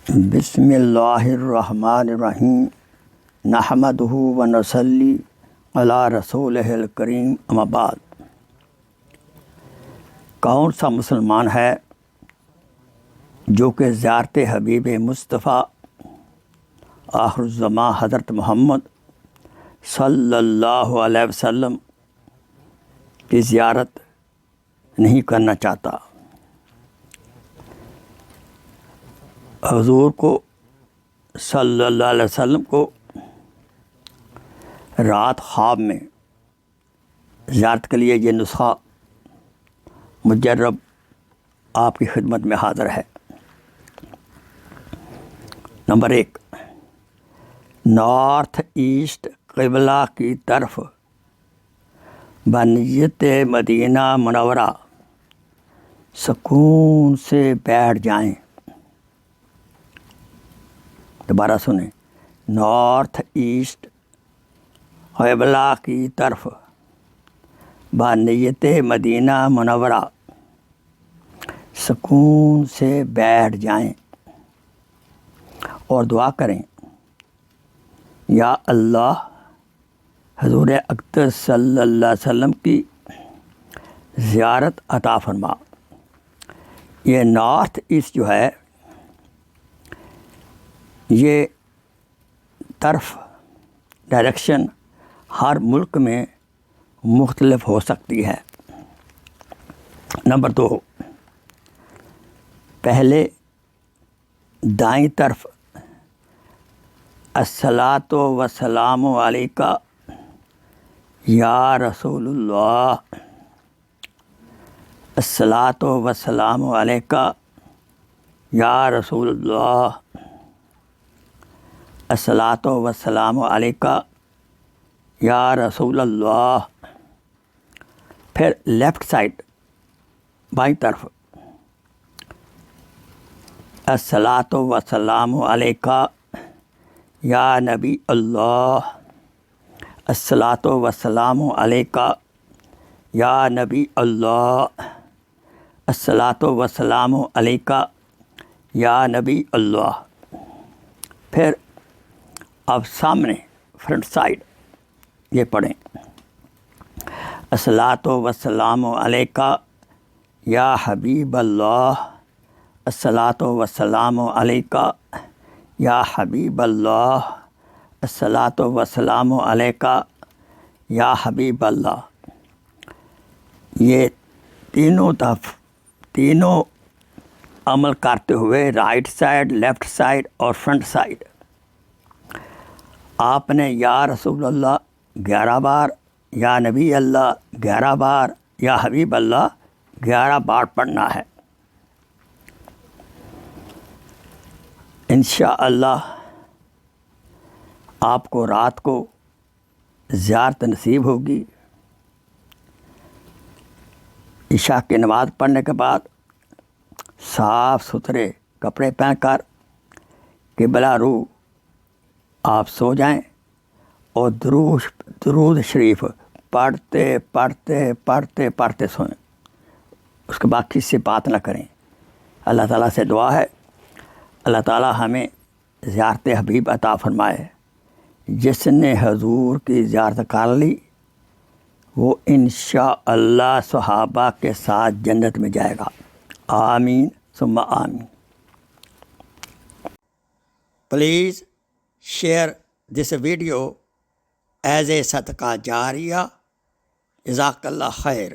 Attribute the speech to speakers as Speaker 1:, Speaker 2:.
Speaker 1: بسم اللہ الرحمن الرحیم نحمدہ ونصلی علی رسولہ الکریم اما بعد۔ کون سا مسلمان ہے جو کہ زیارت حبیب مصطفیٰ آخر الزماں حضرت محمد صلی اللہ علیہ وسلم کی زیارت نہیں کرنا چاہتا؟ حضور کو صلی اللہ علیہ وسلم کو رات خواب میں زیارت کے لیے یہ نسخہ مجرب آپ کی خدمت میں حاضر ہے۔ نمبر 1، نارتھ ایسٹ قبلہ کی طرف بنیت مدینہ منورہ سکون سے بیٹھ جائیں۔ دوبارہ سنیں، نارتھ ایسٹ قبلہ کی طرف بنیت مدینہ منورہ سکون سے بیٹھ جائیں اور دعا کریں، یا اللہ حضور اقدس صلی اللہ علیہ وسلم کی زیارت عطا فرما۔ یہ نارتھ ایسٹ جو ہے، یہ طرف ڈائریکشن ہر ملک میں مختلف ہو سکتی ہے۔ نمبر 2، پہلے دائیں طرف الصلاۃ والسلام علیکہ یا رسول اللہ، الصلاۃ والسلام علیکہ یا رسول اللہ، الصلاۃ والسلام علیکہ یا رسول اللہ۔ پھر لیفٹ سائڈ بائیں طرف الصلاۃ والسلام علیکہ یا نبی اللہ، الصلاۃ والسلام علیکہ یا نبی اللہ، الصلاۃ والسلام علیکہ یا نبی اللہ۔ پھر اب سامنے فرنٹ سائڈ یہ پڑھیں، الصلاۃ والسلام علیکہ یا حبیب اللہ، الصلاۃ والسلام علیکہ یا حبیب اللہ، الصلاۃ والسلام علیکہ یا حبیب اللہ۔ یہ تینوں عمل کرتے ہوئے رائٹ سائڈ، لیفٹ سائڈ اور فرنٹ سائڈ آپ نے یا رسول اللہ 11 بار، یا نبی اللہ 11 بار، یا حبیب اللہ 11 بار پڑھنا ہے۔ انشاءاللہ آپ کو رات کو زیارت نصیب ہوگی۔ عشاء کی نماز پڑھنے کے بعد صاف ستھرے کپڑے پہن کر قبلہ رو آپ سو جائیں اور درود شریف پڑھتے پڑھتے پڑھتے پڑھتے سوئیں۔ اس کے بعد کسی سے بات نہ کریں۔ اللہ تعالیٰ سے دعا ہے، اللہ تعالیٰ ہمیں زیارت حبیب عطا فرمائے۔ جس نے حضور کی زیارت کر لی وہ انشاءاللہ صحابہ کے ساتھ جنت میں جائے گا۔ آمین ثم آمین۔ Please share this video as a صدقہ جاریہ۔ جزاک اللہ خیر۔